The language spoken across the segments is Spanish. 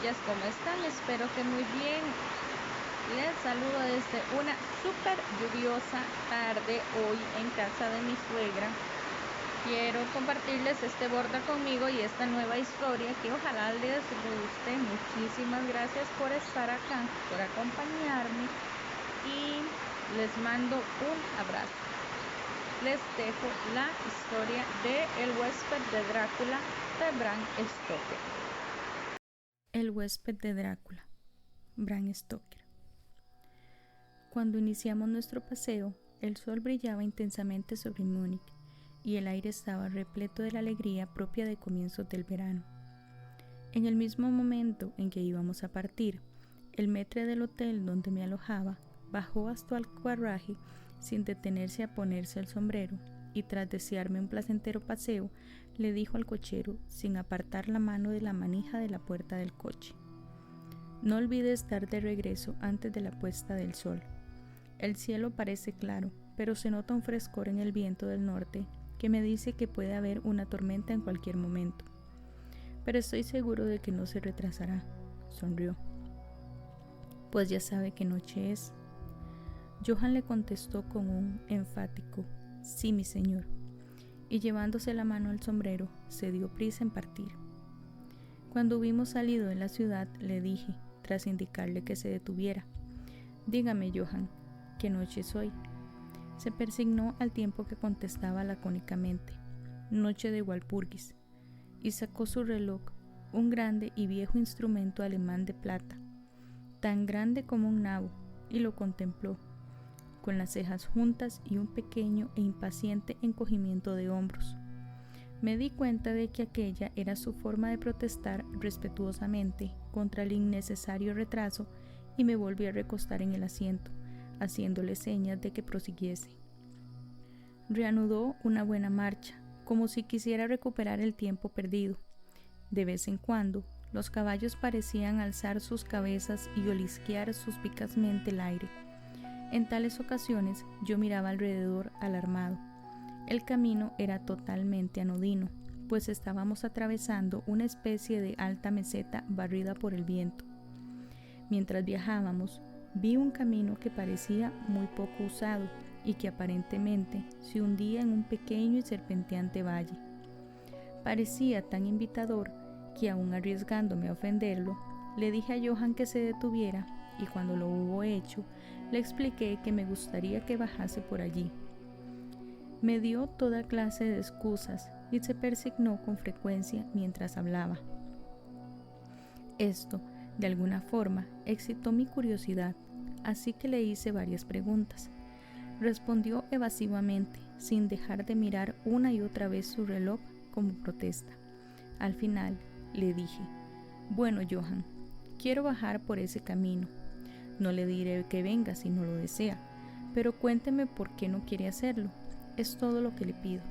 chiquillas, ¿cómo están? Espero que muy bien. Les saludo desde una súper lluviosa tarde hoy en casa de mi suegra. Quiero compartirles este borda conmigo y esta nueva historia que ojalá les guste. Muchísimas gracias por estar acá, por acompañarme y les mando un abrazo. Les dejo la historia de El huésped de Drácula de Bram Stoker. El huésped de Drácula, Bram Stoker. Cuando iniciamos nuestro paseo, el sol brillaba intensamente sobre Múnich y el aire estaba repleto de la alegría propia de comienzos del verano. En el mismo momento en que íbamos a partir, el maître del hotel donde me alojaba bajó hasta el carruaje sin detenerse a ponerse el sombrero y tras desearme un placentero paseo, le dijo al cochero sin apartar la mano de la manija de la puerta del coche: no olvides estar de regreso antes de la puesta del sol. El cielo parece claro, pero se nota un frescor en el viento del norte que me dice que puede haber una tormenta en cualquier momento. Pero estoy seguro de que no se retrasará, sonrió. Pues ya sabe qué noche es. Johann le contestó con un enfático: sí, mi señor, y llevándose la mano al sombrero, se dio prisa en partir. Cuando hubimos salido de la ciudad, le dije, tras indicarle que se detuviera: dígame, Johann, ¿qué noche es hoy? Se persignó al tiempo que contestaba lacónicamente: noche de Walpurgis, y sacó su reloj, un grande y viejo instrumento alemán de plata, tan grande como un nabo, y lo contempló, con las cejas juntas y un pequeño e impaciente encogimiento de hombros. Me di cuenta de que aquella era su forma de protestar respetuosamente contra el innecesario retraso y me volví a recostar en el asiento, haciéndole señas de que prosiguiese. Reanudó una buena marcha, como si quisiera recuperar el tiempo perdido. De vez en cuando, los caballos parecían alzar sus cabezas y olisquear suspicazmente el aire. En tales ocasiones yo miraba alrededor alarmado. El camino era totalmente anodino, pues estábamos atravesando una especie de alta meseta barrida por el viento. Mientras viajábamos, vi un camino que parecía muy poco usado y que aparentemente se hundía en un pequeño y serpenteante valle. Parecía tan invitador que, aun arriesgándome a ofenderlo, le dije a Johann que se detuviera y cuando lo hubo hecho, le expliqué que me gustaría que bajase por allí. Me dio toda clase de excusas y se persignó con frecuencia mientras hablaba. Esto, de alguna forma, excitó mi curiosidad, así que le hice varias preguntas. Respondió evasivamente, sin dejar de mirar una y otra vez su reloj como protesta. Al final, le dije: bueno, Johann, quiero bajar por ese camino. No le diré que venga si no lo desea, pero cuénteme por qué no quiere hacerlo. Es todo lo que le pido.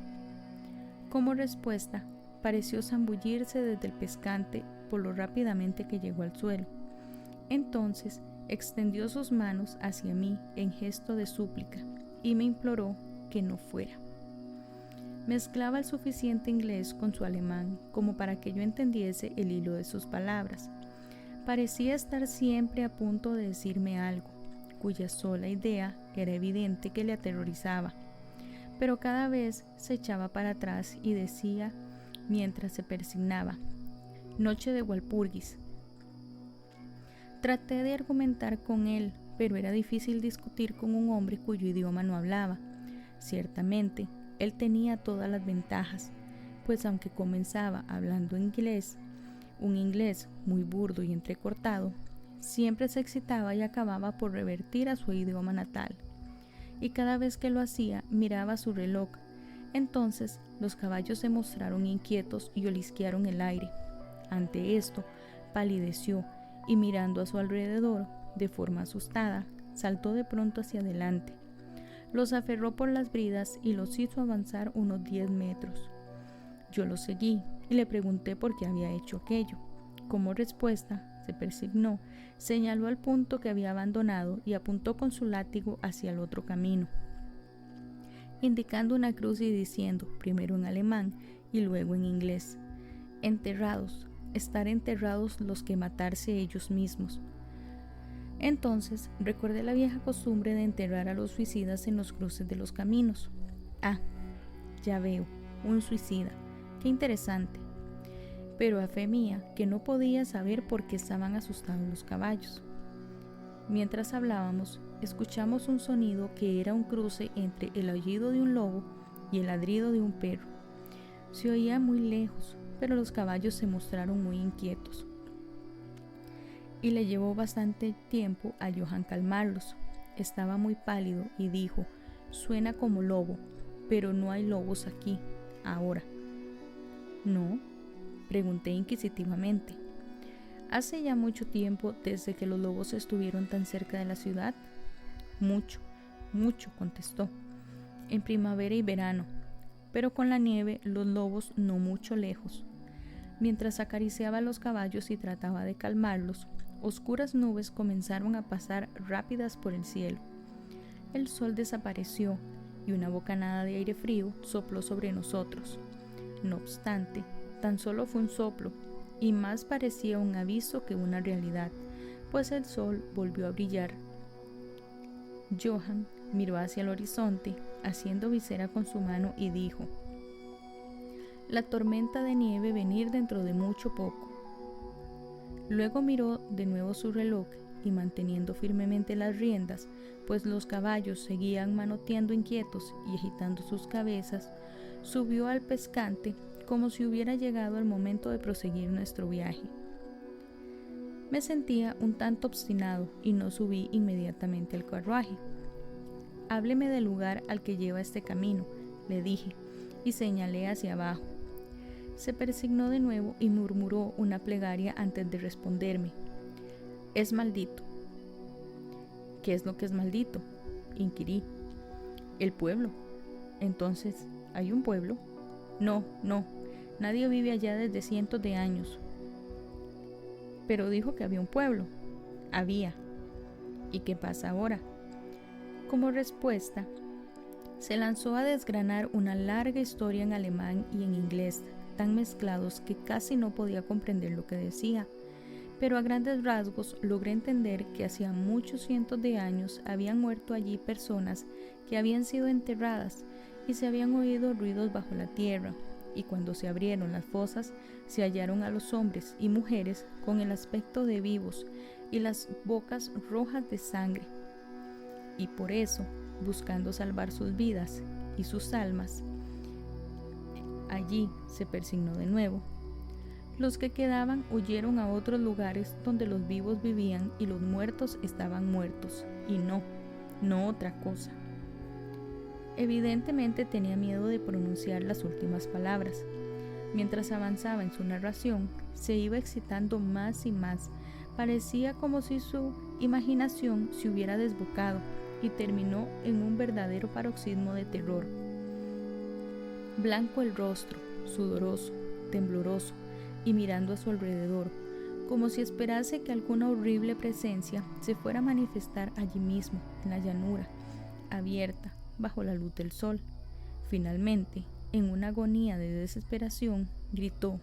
Como respuesta, pareció zambullirse desde el pescante por lo rápidamente que llegó al suelo. Entonces extendió sus manos hacia mí en gesto de súplica y me imploró que no fuera. Mezclaba el suficiente inglés con su alemán como para que yo entendiese el hilo de sus palabras. Parecía estar siempre a punto de decirme algo, cuya sola idea era evidente que le aterrorizaba, pero cada vez se echaba para atrás y decía, mientras se persignaba: noche de Walpurgis. Traté de argumentar con él, pero era difícil discutir con un hombre cuyo idioma no hablaba. Ciertamente, él tenía todas las ventajas, pues aunque comenzaba hablando inglés, un inglés muy burdo y entrecortado, siempre se excitaba y acababa por revertir a su idioma natal, y cada vez que lo hacía miraba su reloj. Entonces los caballos se mostraron inquietos y olisquearon el aire. Ante esto palideció y, mirando a su alrededor de forma asustada, saltó de pronto hacia adelante. Los aferró por las bridas y los hizo avanzar unos 10 metros. Yo lo seguí y le pregunté por qué había hecho aquello. Como respuesta, se persignó, señaló al punto que había abandonado y apuntó con su látigo hacia el otro camino, indicando una cruz y diciendo, primero en alemán y luego en inglés: enterrados, estar enterrados los que matarse ellos mismos. Entonces recordé la vieja costumbre de enterrar a los suicidas en los cruces de los caminos. Ah, ya veo, un suicida. Qué interesante. Pero a fe mía que no podía saber por qué estaban asustados los caballos. Mientras hablábamos, escuchamos un sonido que era un cruce entre el aullido de un lobo y el ladrido de un perro. Se oía muy lejos, pero los caballos se mostraron muy inquietos. Y le llevó bastante tiempo a Johann calmarlos. Estaba muy pálido y dijo: «Suena como lobo, pero no hay lobos aquí, ahora». «¿No?», pregunté inquisitivamente. «¿Hace ya mucho tiempo desde que los lobos estuvieron tan cerca de la ciudad?». «Mucho, mucho», contestó. «En primavera y verano, pero con la nieve los lobos no mucho lejos». Mientras acariciaba a los caballos y trataba de calmarlos, oscuras nubes comenzaron a pasar rápidas por el cielo. El sol desapareció y una bocanada de aire frío sopló sobre nosotros. No obstante, tan solo fue un soplo, y más parecía un aviso que una realidad, pues el sol volvió a brillar. Johann miró hacia el horizonte, haciendo visera con su mano, y dijo: «La tormenta de nieve venir dentro de mucho poco». Luego miró de nuevo su reloj y, manteniendo firmemente las riendas, pues los caballos seguían manoteando inquietos y agitando sus cabezas, subió al pescante como si hubiera llegado el momento de proseguir nuestro viaje. Me sentía un tanto obstinado y no subí inmediatamente al carruaje. «Hábleme del lugar al que lleva este camino», le dije, y señalé hacia abajo. Se persignó de nuevo y murmuró una plegaria antes de responderme. «Es maldito». «¿Qué es lo que es maldito?», inquirí. «El pueblo». «Entonces, ¿hay un pueblo?». No, nadie vive allá desde cientos de años». «Pero dijo que había un pueblo». «Había». «¿Y qué pasa ahora?». Como respuesta, se lanzó a desgranar una larga historia en alemán y en inglés, tan mezclados que casi no podía comprender lo que decía, pero a grandes rasgos logré entender que hacía muchos cientos de años habían muerto allí personas que habían sido enterradas y se habían oído ruidos bajo la tierra, y cuando se abrieron las fosas se hallaron a los hombres y mujeres con el aspecto de vivos y las bocas rojas de sangre, y por eso, buscando salvar sus vidas y sus almas, allí se persignó de nuevo. Los que quedaban huyeron a otros lugares donde los vivos vivían y los muertos estaban muertos, y no otra cosa. Evidentemente tenía miedo de pronunciar las últimas palabras. Mientras avanzaba en su narración, se iba excitando más y más. Parecía como si su imaginación se hubiera desbocado y terminó en un verdadero paroxismo de terror. Blanco el rostro, sudoroso, tembloroso, y mirando a su alrededor, como si esperase que alguna horrible presencia se fuera a manifestar allí mismo, en la llanura, abierta, bajo la luz del sol. Finalmente, en una agonía de desesperación, gritó: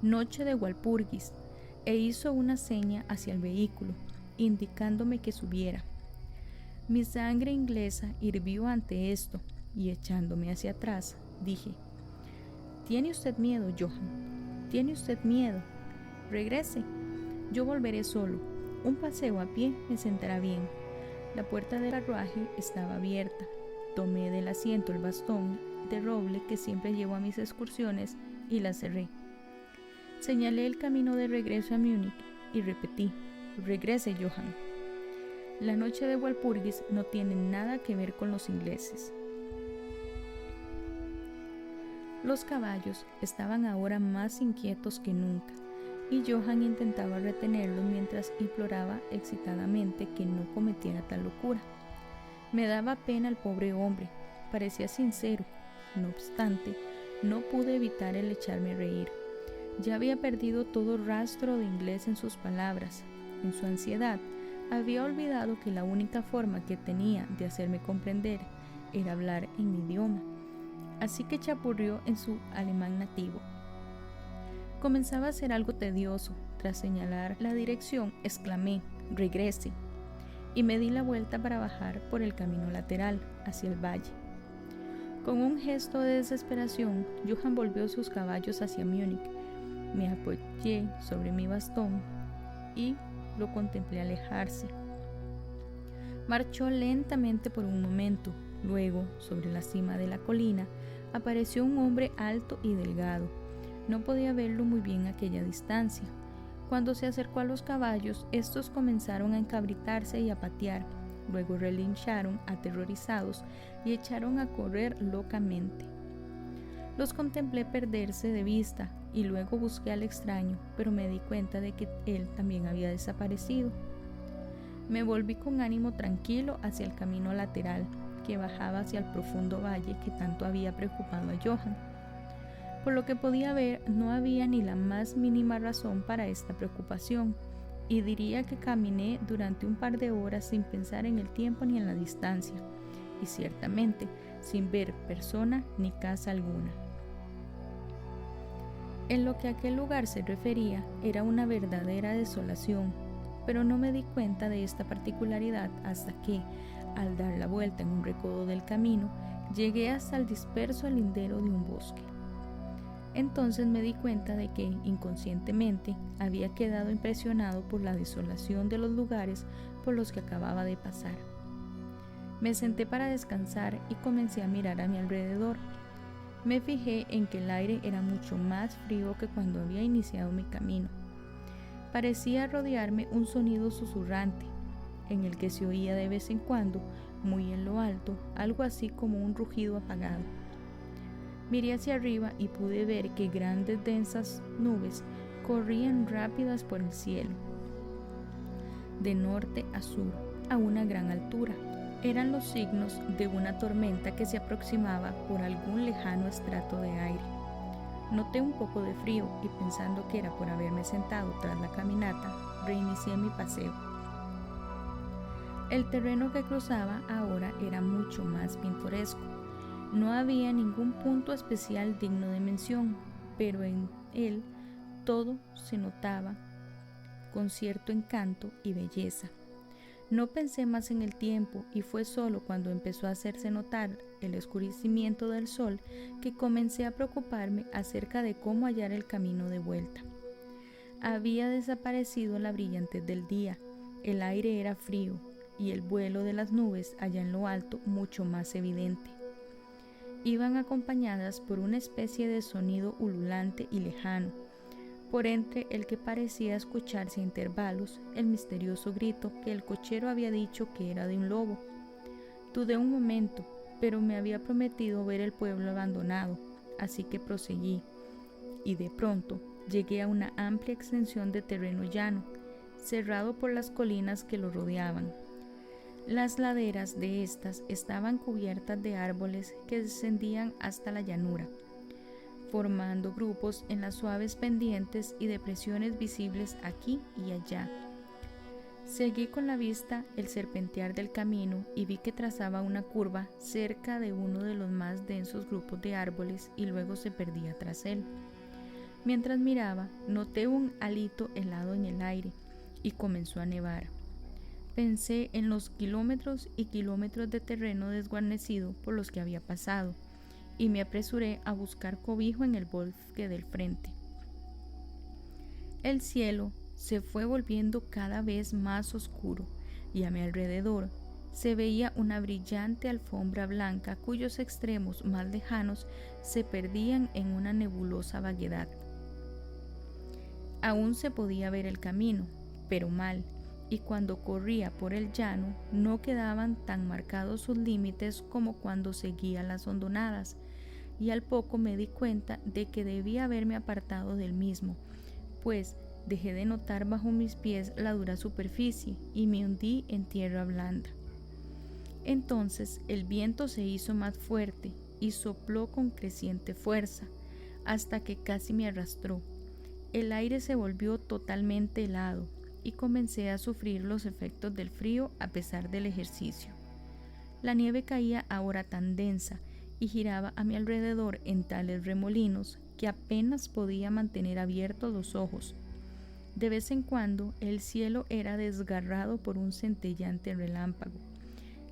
«Noche de Walpurgis», e hizo una seña hacia el vehículo, indicándome que subiera. Mi sangre inglesa hirvió ante esto, y echándome hacia atrás, dije: «¿Tiene usted miedo, Johann? ¿Tiene usted miedo? Regrese. Yo volveré solo. Un paseo a pie me sentará bien». La puerta del carruaje estaba abierta. Tomé del asiento el bastón de roble que siempre llevo a mis excursiones y la cerré. Señalé el camino de regreso a Múnich y repetí: «Regrese, Johann». La noche de Walpurgis no tiene nada que ver con los ingleses. Los caballos estaban ahora más inquietos que nunca, y Johann intentaba retenerlos mientras imploraba excitadamente que no cometiera tal locura. Me daba pena el pobre hombre, parecía sincero. No obstante, no pude evitar el echarme a reír. Ya había perdido todo rastro de inglés en sus palabras. En su ansiedad, había olvidado que la única forma que tenía de hacerme comprender era hablar en mi idioma, así que chapurrió en su alemán nativo. Comenzaba a ser algo tedioso. Tras señalar la dirección, exclamé: «Regrese», y me di la vuelta para bajar por el camino lateral hacia el valle. Con un gesto de desesperación, Johann volvió sus caballos hacia Múnich. Me apoyé sobre mi bastón y lo contemplé alejarse. Marchó lentamente por un momento. Luego, sobre la cima de la colina, apareció un hombre alto y delgado. No podía verlo muy bien a aquella distancia. Cuando se acercó a los caballos, estos comenzaron a encabritarse y a patear. Luego relincharon, aterrorizados, y echaron a correr locamente. Los contemplé perderse de vista y luego busqué al extraño, pero me di cuenta de que él también había desaparecido. Me volví con ánimo tranquilo hacia el camino lateral que bajaba hacia el profundo valle que tanto había preocupado a Johann. Por lo que podía ver, no había ni la más mínima razón para esta preocupación, y diría que caminé durante un par de horas sin pensar en el tiempo ni en la distancia, y ciertamente sin ver persona ni casa alguna. En lo que a aquel lugar se refería, era una verdadera desolación, pero no me di cuenta de esta particularidad hasta que, al dar la vuelta en un recodo del camino, llegué hasta el disperso lindero de un bosque. Entonces me di cuenta de que, inconscientemente, había quedado impresionado por la desolación de los lugares por los que acababa de pasar. Me senté para descansar y comencé a mirar a mi alrededor. Me fijé en que el aire era mucho más frío que cuando había iniciado mi camino. Parecía rodearme un sonido susurrante, en el que se oía de vez en cuando, muy en lo alto, algo así como un rugido apagado. Miré hacia arriba y pude ver que grandes densas nubes corrían rápidas por el cielo, de norte a sur, a una gran altura. Eran los signos de una tormenta que se aproximaba por algún lejano estrato de aire. Noté un poco de frío y, pensando que era por haberme sentado tras la caminata, reinicié mi paseo. El terreno que cruzaba ahora era mucho más pintoresco. No había ningún punto especial digno de mención, pero en él todo se notaba con cierto encanto y belleza. No pensé más en el tiempo y fue solo cuando empezó a hacerse notar el oscurecimiento del sol que comencé a preocuparme acerca de cómo hallar el camino de vuelta. Había desaparecido la brillantez del día, el aire era frío y el vuelo de las nubes allá en lo alto mucho más evidente. Iban acompañadas por una especie de sonido ululante y lejano, por entre el que parecía escucharse a intervalos el misterioso grito que el cochero había dicho que era de un lobo. Dudé un momento, pero me había prometido ver el pueblo abandonado, así que proseguí, y de pronto llegué a una amplia extensión de terreno llano, cerrado por las colinas que lo rodeaban. Las laderas de estas estaban cubiertas de árboles que descendían hasta la llanura, formando grupos en las suaves pendientes y depresiones visibles aquí y allá. Seguí con la vista el serpentear del camino y vi que trazaba una curva cerca de uno de los más densos grupos de árboles y luego se perdía tras él. Mientras miraba, noté un hálito helado en el aire y comenzó a nevar. Pensé en los kilómetros y kilómetros de terreno desguarnecido por los que había pasado y me apresuré a buscar cobijo en el bosque del frente. El cielo se fue volviendo cada vez más oscuro y a mi alrededor se veía una brillante alfombra blanca cuyos extremos más lejanos se perdían en una nebulosa vaguedad. Aún se podía ver el camino, pero mal, y cuando corría por el llano no quedaban tan marcados sus límites como cuando seguía las hondonadas, y al poco me di cuenta de que debía haberme apartado del mismo, pues dejé de notar bajo mis pies la dura superficie y me hundí en tierra blanda. Entonces el viento se hizo más fuerte y sopló con creciente fuerza, hasta que casi me arrastró. El aire se volvió totalmente helado y comencé a sufrir los efectos del frío a pesar del ejercicio. La nieve caía ahora tan densa y giraba a mi alrededor en tales remolinos que apenas podía mantener abiertos los ojos. De vez en cuando el cielo era desgarrado por un centellante relámpago,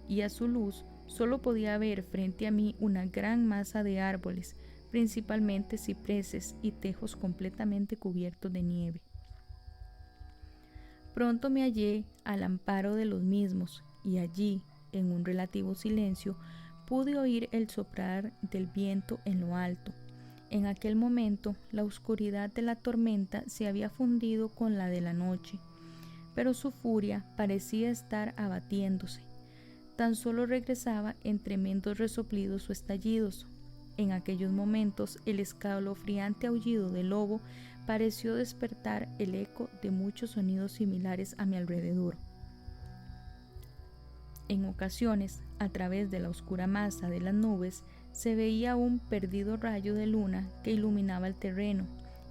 y a su luz solo podía ver frente a mí una gran masa de árboles, principalmente cipreses y tejos completamente cubiertos de nieve. Pronto me hallé al amparo de los mismos, y allí, en un relativo silencio, pude oír el soplar del viento en lo alto. En aquel momento, la oscuridad de la tormenta se había fundido con la de la noche, pero su furia parecía estar abatiéndose. Tan solo regresaba en tremendos resoplidos o estallidos. En aquellos momentos, el escalofriante aullido del lobo pareció despertar el eco de muchos sonidos similares a mi alrededor. En ocasiones, a través de la oscura masa de las nubes, se veía un perdido rayo de luna que iluminaba el terreno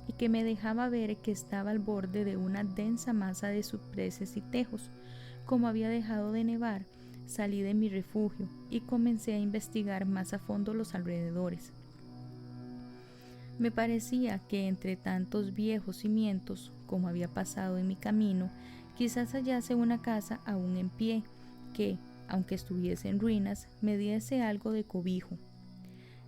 y que me dejaba ver que estaba al borde de una densa masa de cipreses y tejos. Como había dejado de nevar, salí de mi refugio y comencé a investigar más a fondo los alrededores. Me parecía que entre tantos viejos cimientos, como había pasado en mi camino, quizás hallase una casa aún en pie, que, aunque estuviese en ruinas, me diese algo de cobijo.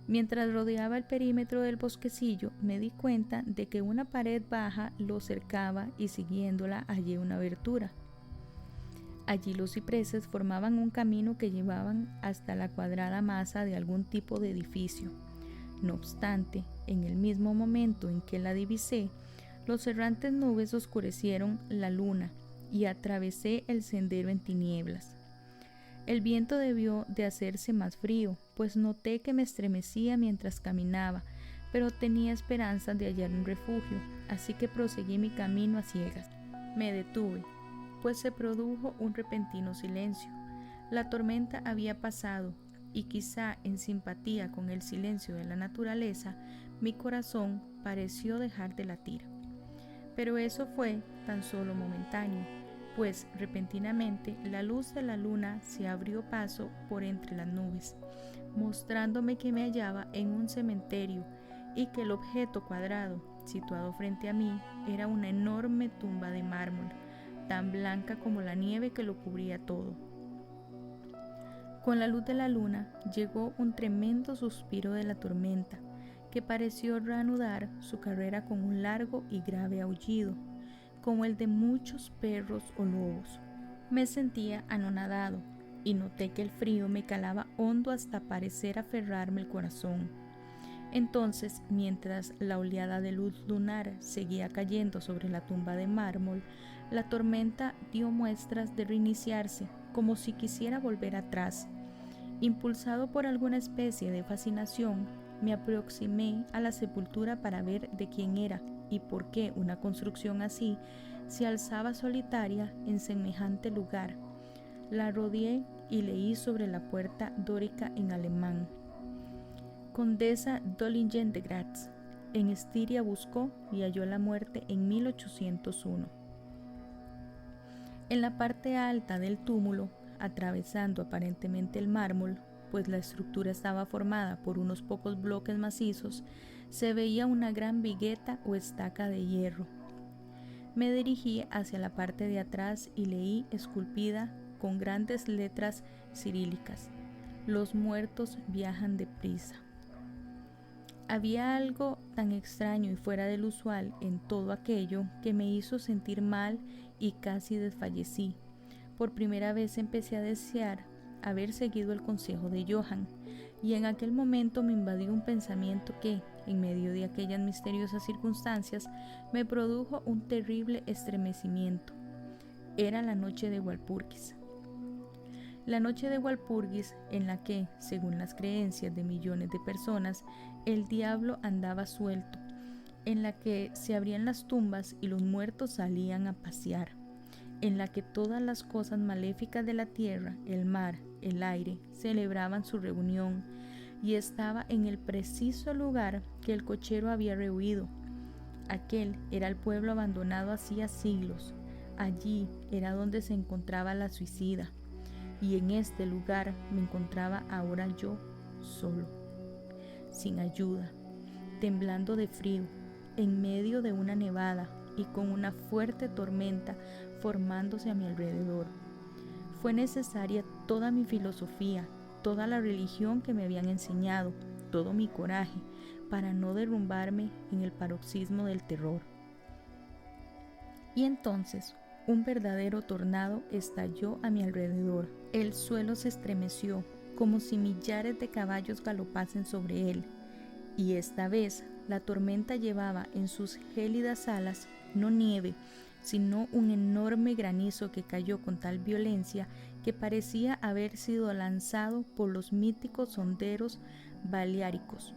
Mientras rodeaba el perímetro del bosquecillo, me di cuenta de que una pared baja lo cercaba y siguiéndola hallé una abertura. Allí los cipreses formaban un camino que llevaban hasta la cuadrada masa de algún tipo de edificio. No obstante, en el mismo momento en que la divisé, los errantes nubes oscurecieron la luna y atravesé el sendero en tinieblas. El viento debió de hacerse más frío, pues noté que me estremecía mientras caminaba, pero tenía esperanza de hallar un refugio, así que proseguí mi camino a ciegas. Me detuve, pues se produjo un repentino silencio. La tormenta había pasado, y quizá en simpatía con el silencio de la naturaleza, mi corazón pareció dejar de latir. Pero eso fue tan solo momentáneo, pues repentinamente la luz de la luna se abrió paso por entre las nubes, mostrándome que me hallaba en un cementerio y que el objeto cuadrado, situado frente a mí, era una enorme tumba de mármol, tan blanca como la nieve que lo cubría todo. Con la luz de la luna llegó un tremendo suspiro de la tormenta, que pareció reanudar su carrera con un largo y grave aullido, como el de muchos perros o lobos. Me sentía anonadado y noté que el frío me calaba hondo hasta parecer aferrarme el corazón. Entonces, mientras la oleada de luz lunar seguía cayendo sobre la tumba de mármol, la tormenta dio muestras de reiniciarse, como si quisiera volver atrás. Impulsado por alguna especie de fascinación, me aproximé a la sepultura para ver de quién era y por qué una construcción así se alzaba solitaria en semejante lugar. La rodeé y leí sobre la puerta dórica en alemán: Condesa Dollingen de Graz. En Estiria buscó y halló la muerte en 1801. En la parte alta del túmulo, atravesando aparentemente el mármol, pues la estructura estaba formada por unos pocos bloques macizos, se veía una gran vigueta o estaca de hierro. Me dirigí hacia la parte de atrás y leí esculpida con grandes letras cirílicas: los muertos viajan deprisa. Había algo tan extraño y fuera del usual en todo aquello que me hizo sentir mal y casi desfallecí. Por primera vez empecé a desear haber seguido el consejo de Johann, y en aquel momento me invadió un pensamiento que, en medio de aquellas misteriosas circunstancias, me produjo un terrible estremecimiento. Era la noche de Walpurgis. La noche de Walpurgis, en la que, según las creencias de millones de personas, el diablo andaba suelto, en la que se abrían las tumbas y los muertos salían a pasear, en la que todas las cosas maléficas de la tierra, el mar, el aire, celebraban su reunión, y estaba en el preciso lugar que el cochero había rehuido. Aquel era el pueblo abandonado hacía siglos. Allí era donde se encontraba la suicida, y en este lugar me encontraba ahora yo solo. sin ayuda, temblando de frío, en medio de una nevada y con una fuerte tormenta formándose a mi alrededor. Fue necesaria toda mi filosofía, toda la religión que me habían enseñado, todo mi coraje, para no derrumbarme en el paroxismo del terror. Y entonces, un verdadero tornado estalló a mi alrededor. El suelo se estremeció, como si millares de caballos galopasen sobre él. Y esta vez, la tormenta llevaba en sus gélidas alas no nieve, sino un enorme granizo que cayó con tal violencia que parecía haber sido lanzado por los míticos honderos baleáricos.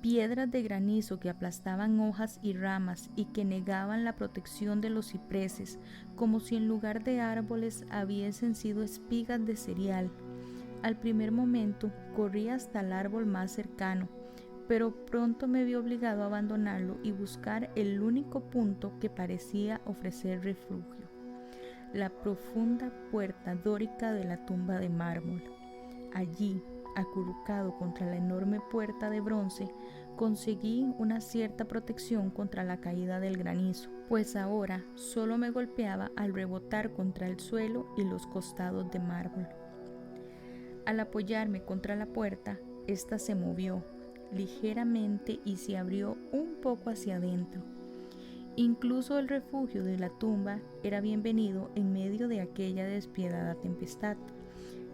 Piedras de granizo que aplastaban hojas y ramas y que negaban la protección de los cipreses, como si en lugar de árboles hubiesen sido espigas de cereal. Al primer momento corrí hasta el árbol más cercano, pero pronto me vi obligado a abandonarlo y buscar el único punto que parecía ofrecer refugio: la profunda puerta dórica de la tumba de mármol. Allí, acurrucado contra la enorme puerta de bronce, conseguí una cierta protección contra la caída del granizo, pues ahora solo me golpeaba al rebotar contra el suelo y los costados de mármol. Al apoyarme contra la puerta, ésta se movió ligeramente y se abrió un poco hacia adentro. Incluso el refugio de la tumba era bienvenido en medio de aquella despiadada tempestad,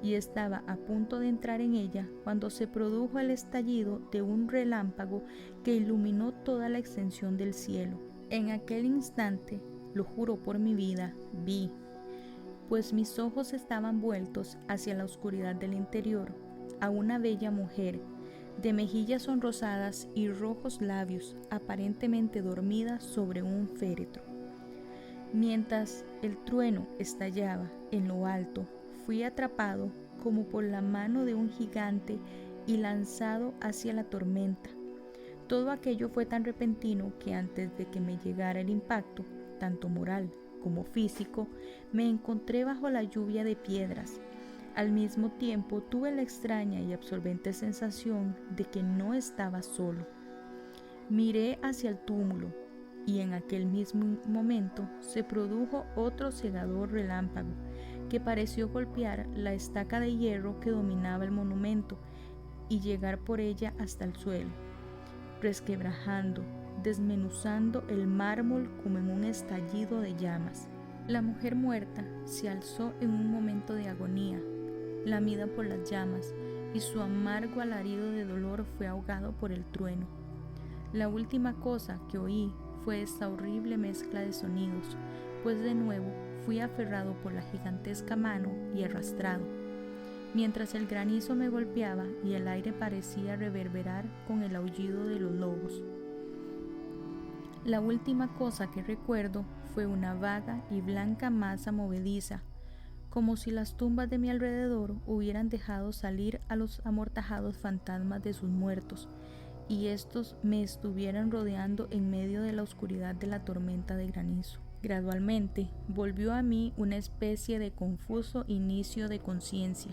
y estaba a punto de entrar en ella cuando se produjo el estallido de un relámpago que iluminó toda la extensión del cielo. En aquel instante, lo juro por mi vida, vi, pues mis ojos estaban vueltos hacia la oscuridad del interior, a una bella mujer, de mejillas sonrosadas y rojos labios, aparentemente dormida sobre un féretro. Mientras el trueno estallaba en lo alto, fui atrapado como por la mano de un gigante y lanzado hacia la tormenta. Todo aquello fue tan repentino que antes de que me llegara el impacto, tanto moral como físico, me encontré bajo la lluvia de piedras. Al mismo tiempo tuve la extraña y absorbente sensación de que no estaba solo. Miré hacia el túmulo y en aquel mismo momento se produjo otro cegador relámpago que pareció golpear la estaca de hierro que dominaba el monumento y llegar por ella hasta el suelo, resquebrajando, desmenuzando el mármol como en un estallido de llamas. La mujer muerta se alzó en un momento de agonía, lamida por las llamas, y su amargo alarido de dolor fue ahogado por el trueno. La última cosa que oí fue esta horrible mezcla de sonidos, pues de nuevo fui aferrado por la gigantesca mano y arrastrado, mientras el granizo me golpeaba y el aire parecía reverberar con el aullido de los lobos. La última cosa que recuerdo fue una vaga y blanca masa movediza, como si las tumbas de mi alrededor hubieran dejado salir a los amortajados fantasmas de sus muertos, y estos me estuvieran rodeando en medio de la oscuridad de la tormenta de granizo. Gradualmente volvió a mí una especie de confuso inicio de conciencia,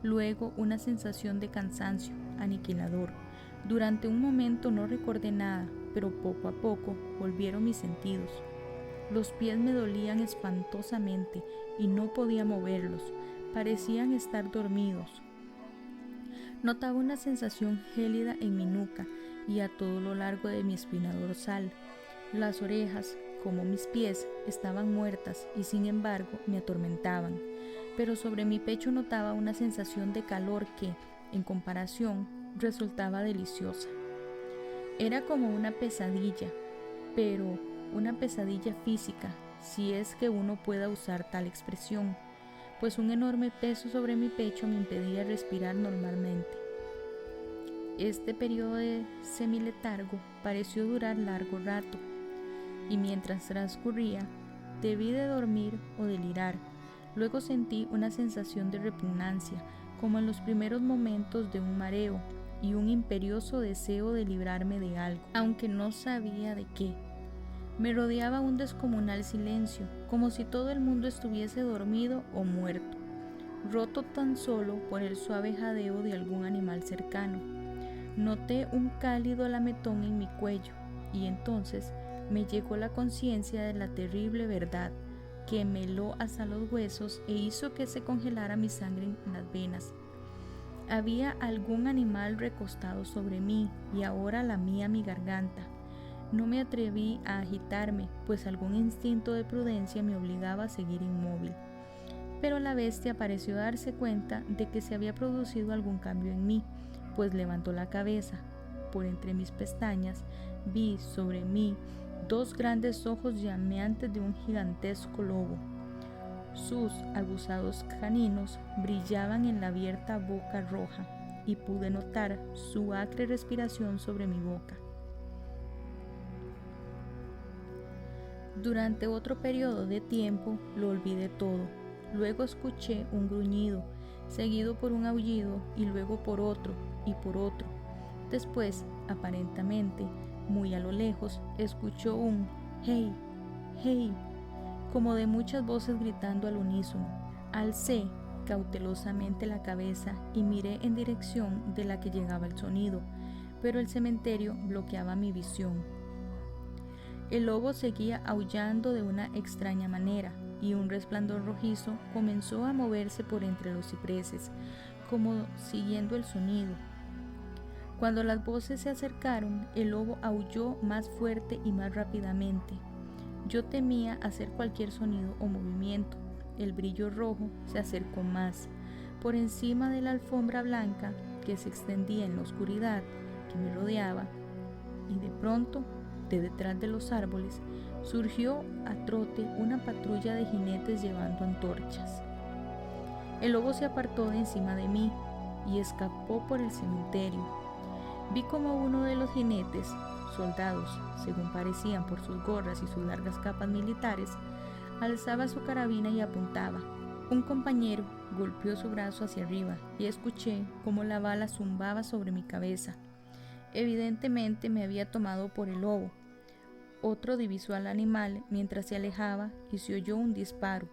luego una sensación de cansancio aniquilador. Durante un momento no recordé nada, pero poco a poco volvieron mis sentidos. Los pies me dolían espantosamente y no podía moverlos, parecían estar dormidos. Notaba una sensación gélida en mi nuca y a todo lo largo de mi espina dorsal. Las orejas, como mis pies, estaban muertas y sin embargo me atormentaban, pero sobre mi pecho notaba una sensación de calor que, en comparación, resultaba deliciosa. Era como una pesadilla, pero una pesadilla física, si es que uno pueda usar tal expresión, pues un enorme peso sobre mi pecho me impedía respirar normalmente. Este periodo de semiletargo pareció durar largo rato, y mientras transcurría, debí de dormir o delirar. Luego sentí una sensación de repugnancia, como en los primeros momentos de un mareo, y un imperioso deseo de librarme de algo, aunque no sabía de qué. Me rodeaba un descomunal silencio, como si todo el mundo estuviese dormido o muerto, roto tan solo por el suave jadeo de algún animal cercano. Noté un cálido lametón en mi cuello y entonces me llegó la conciencia de la terrible verdad que me heló hasta los huesos e hizo que se congelara mi sangre en las venas. Había algún animal recostado sobre mí y ahora lamía mi garganta. No me atreví a agitarme, pues algún instinto de prudencia me obligaba a seguir inmóvil. Pero la bestia pareció darse cuenta de que se había producido algún cambio en mí, pues levantó la cabeza. Por entre mis pestañas vi sobre mí 2 grandes ojos llameantes de un gigantesco lobo. Sus aguzados caninos brillaban en la abierta boca roja y pude notar su acre respiración sobre mi boca. Durante otro periodo de tiempo lo olvidé todo. Luego escuché un gruñido, seguido por un aullido y luego por otro y por otro. Después, aparentemente, muy a lo lejos, escuchó un «hey, hey», como de muchas voces gritando al unísono. Alcé cautelosamente la cabeza y miré en dirección de la que llegaba el sonido, pero el cementerio bloqueaba mi visión. El lobo seguía aullando de una extraña manera, y un resplandor rojizo comenzó a moverse por entre los cipreses, como siguiendo el sonido. Cuando las voces se acercaron, el lobo aulló más fuerte y más rápidamente. Yo temía hacer cualquier sonido o movimiento. El brillo rojo se acercó más, por encima de la alfombra blanca que se extendía en la oscuridad que me rodeaba, y de pronto, de detrás de los árboles, surgió a trote una patrulla de jinetes llevando antorchas. El lobo se apartó de encima de mí y escapó por el cementerio. Vi como uno de los jinetes, soldados, según parecían por sus gorras y sus largas capas militares, alzaba su carabina y apuntaba. Un compañero golpeó su brazo hacia arriba y escuché cómo la bala zumbaba sobre mi cabeza. Evidentemente me había tomado por el lobo. Otro divisó al animal mientras se alejaba y se oyó un disparo.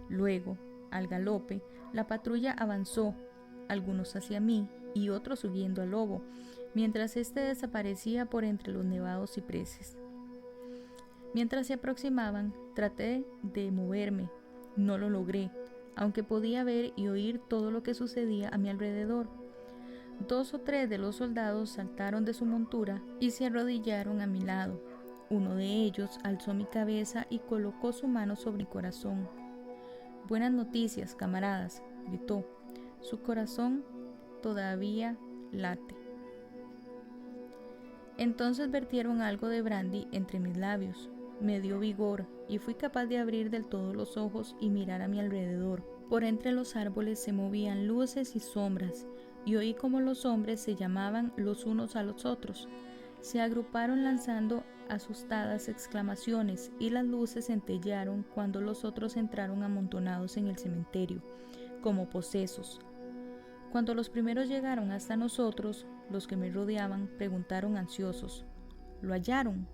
Luego, al galope, la patrulla avanzó, algunos hacia mí y otros subiendo al lobo, mientras éste desaparecía por entre los nevados cipreses. Mientras se aproximaban, traté de moverme. No lo logré, aunque podía ver y oír todo lo que sucedía a mi alrededor. 2 o 3 de los soldados saltaron de su montura y se arrodillaron a mi lado. Uno de ellos alzó mi cabeza y colocó su mano sobre mi corazón. «Buenas noticias, camaradas», gritó. Su corazón todavía late. Entonces vertieron algo de brandy entre mis labios. Me dio vigor y fui capaz de abrir del todo los ojos y mirar a mi alrededor. Por entre los árboles se movían luces y sombras, y oí como los hombres se llamaban los unos a los otros. Se agruparon lanzando asustadas exclamaciones y las luces centellearon cuando los otros entraron amontonados en el cementerio, como posesos. Cuando los primeros llegaron hasta nosotros, los que me rodeaban preguntaron ansiosos: «¿Lo hallaron?».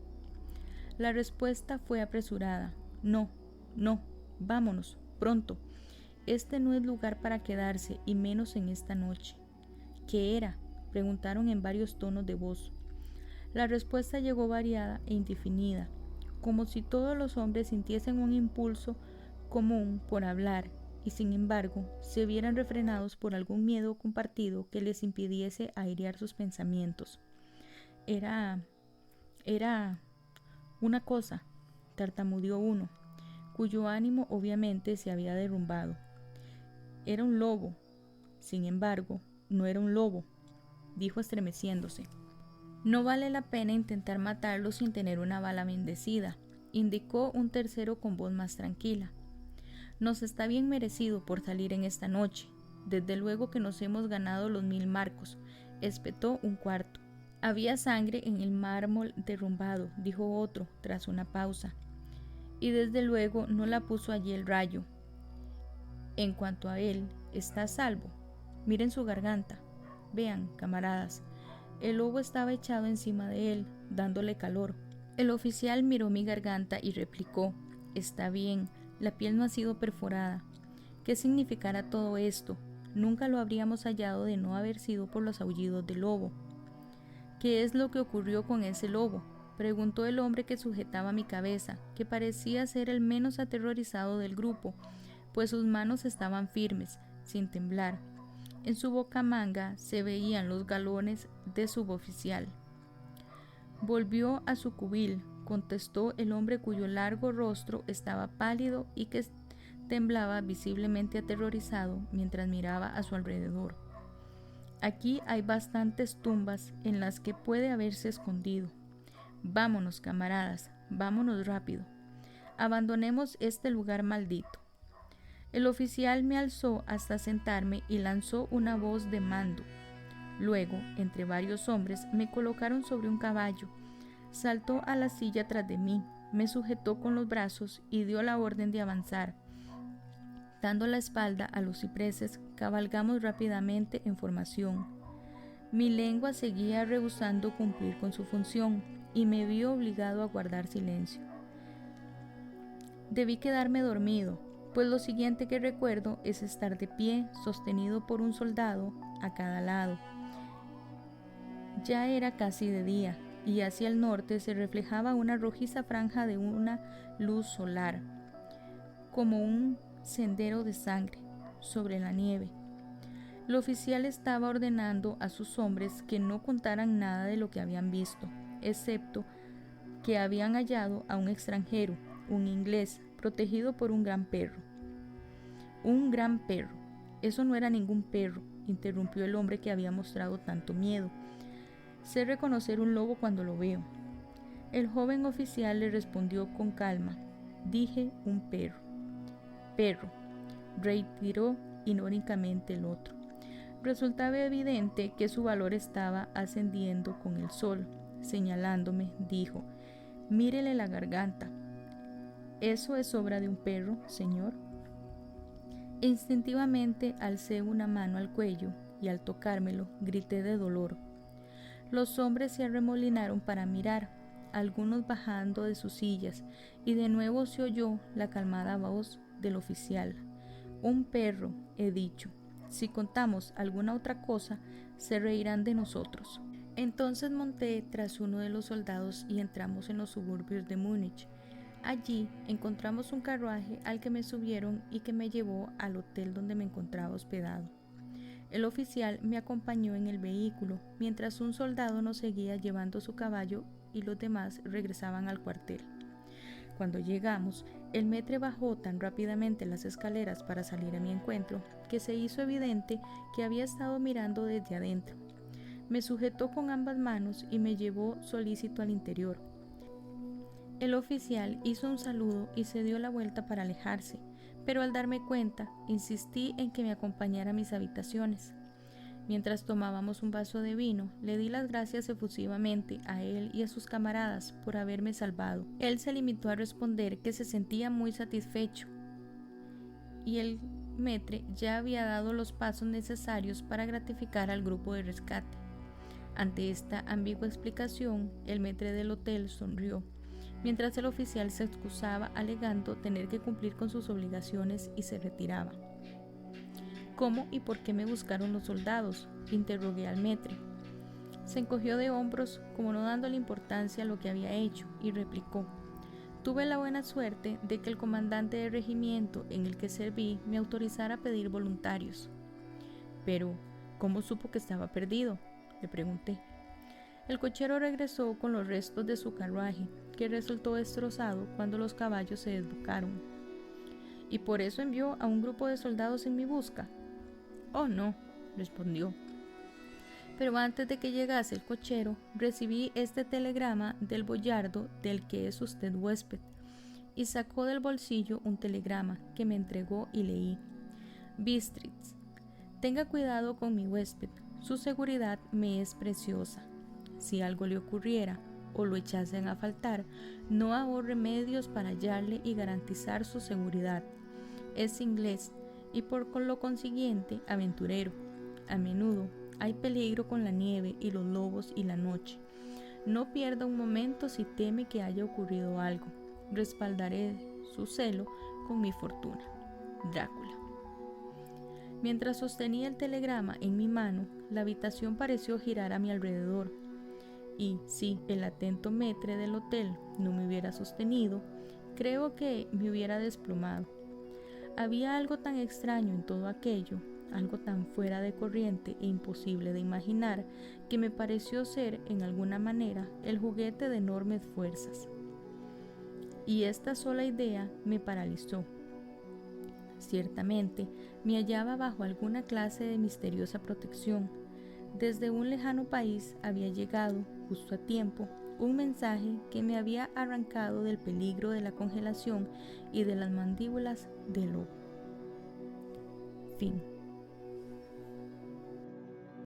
La respuesta fue apresurada: «No, no, vámonos, pronto. Este no es lugar para quedarse, y menos en esta noche». «¿Qué era?», preguntaron en varios tonos de voz. La respuesta llegó variada e indefinida, como si todos los hombres sintiesen un impulso común por hablar y sin embargo se vieran refrenados por algún miedo compartido que les impidiese airear sus pensamientos. Era una cosa, tartamudeó uno, cuyo ánimo obviamente se había derrumbado. Era un lobo. Sin embargo, no era un lobo, dijo estremeciéndose. «No vale la pena intentar matarlo sin tener una bala bendecida», indicó un tercero con voz más tranquila. «Nos está bien merecido por salir en esta noche. Desde luego que nos hemos ganado los 1000 marcos», espetó un cuarto. «Había sangre en el mármol derrumbado», dijo otro, tras una pausa. «Y desde luego no la puso allí el rayo. En cuanto a él, está a salvo. Miren su garganta. Vean, camaradas. El lobo estaba echado encima de él, dándole calor». El oficial miró mi garganta y replicó: «Está bien, la piel no ha sido perforada». ¿Qué significará todo esto? Nunca lo habríamos hallado de no haber sido por los aullidos del lobo. ¿Qué es lo que ocurrió con ese lobo?, preguntó el hombre que sujetaba mi cabeza, que parecía ser el menos aterrorizado del grupo, pues sus manos estaban firmes, sin temblar. En su bocamanga se veían los galones de suboficial. Volvió a su cubil, contestó el hombre cuyo largo rostro estaba pálido y que temblaba visiblemente aterrorizado mientras miraba a su alrededor. Aquí hay bastantes tumbas en las que puede haberse escondido. Vámonos, camaradas, vámonos rápido. Abandonemos este lugar maldito. El oficial me alzó hasta sentarme y lanzó una voz de mando. Luego, entre varios hombres, me colocaron sobre un caballo. Saltó a la silla tras de mí, me sujetó con los brazos y dio la orden de avanzar. Dando la espalda a los cipreses, cabalgamos rápidamente en formación. Mi lengua seguía rehusando cumplir con su función y me vi obligado a guardar silencio. Debí quedarme dormido, pues lo siguiente que recuerdo es estar de pie, sostenido por un soldado a cada lado. Ya era casi de día, y hacia el norte se reflejaba una rojiza franja de una luz solar, como un sendero de sangre sobre la nieve. El oficial estaba ordenando a sus hombres que no contaran nada de lo que habían visto, excepto que habían hallado a un extranjero, un inglés, protegido por un gran perro. Un gran perro. Eso no era ningún perro, interrumpió el hombre que había mostrado tanto miedo. Sé reconocer un lobo cuando lo veo. El joven oficial le respondió con calma. Dije un perro. Perro, reiteró irónicamente el otro. Resultaba evidente que su valor estaba ascendiendo con el sol. Señalándome, dijo: mírele la garganta. ¿Eso es obra de un perro, señor? Instintivamente alcé una mano al cuello y al tocármelo grité de dolor. Los hombres se arremolinaron para mirar, algunos bajando de sus sillas, y de nuevo se oyó la calmada voz del oficial. Un perro, he dicho. Si contamos alguna otra cosa, se reirán de nosotros. Entonces monté tras uno de los soldados y entramos en los suburbios de Múnich. Allí encontramos un carruaje al que me subieron y que me llevó al hotel donde me encontraba hospedado. El oficial me acompañó en el vehículo, mientras un soldado nos seguía llevando su caballo y los demás regresaban al cuartel. Cuando llegamos, el maître bajó tan rápidamente las escaleras para salir a mi encuentro que se hizo evidente que había estado mirando desde adentro. Me sujetó con ambas manos y me llevó solícito al interior. El oficial hizo un saludo y se dio la vuelta para alejarse, pero al darme cuenta, insistí en que me acompañara a mis habitaciones. Mientras tomábamos un vaso de vino, le di las gracias efusivamente a él y a sus camaradas por haberme salvado. Él se limitó a responder que se sentía muy satisfecho y el maître ya había dado los pasos necesarios para gratificar al grupo de rescate. Ante esta ambigua explicación, el maître del hotel sonrió, mientras el oficial se excusaba alegando tener que cumplir con sus obligaciones y se retiraba. ¿Cómo y por qué me buscaron los soldados?, interrogué al maître. Se encogió de hombros, como no dándole importancia a lo que había hecho, y replicó: tuve la buena suerte de que el comandante del regimiento en el que serví me autorizara a pedir voluntarios. Pero, ¿cómo supo que estaba perdido?, le pregunté. El cochero regresó con los restos de su carruaje, que resultó destrozado cuando los caballos se desbocaron. ¿Y por eso envió a un grupo de soldados en mi busca? Oh, no, respondió. Pero antes de que llegase el cochero, recibí este telegrama del boyardo del que es usted huésped, y sacó del bolsillo un telegrama que me entregó y leí. Bistritz, tenga cuidado con mi huésped, su seguridad me es preciosa. Si algo le ocurriera o lo echasen a faltar, no ahorre medios para hallarle y garantizar su seguridad. Es inglés y por lo consiguiente aventurero. A menudo hay peligro con la nieve y los lobos y la noche. No pierda un momento si teme que haya ocurrido algo. Respaldaré su celo con mi fortuna. Drácula. Mientras sostenía el telegrama en mi mano, la habitación pareció girar a mi alrededor. y si el atento maître del hotel no me hubiera sostenido, creo que me hubiera desplomado. Había algo tan extraño en todo aquello, algo tan fuera de corriente e imposible de imaginar, que me pareció ser, en alguna manera, el juguete de enormes fuerzas. Y esta sola idea me paralizó. Ciertamente, me hallaba bajo alguna clase de misteriosa protección. Desde un lejano país había llegado, justo a tiempo, un mensaje que me había arrancado del peligro de la congelación y de las mandíbulas del lobo. Fin.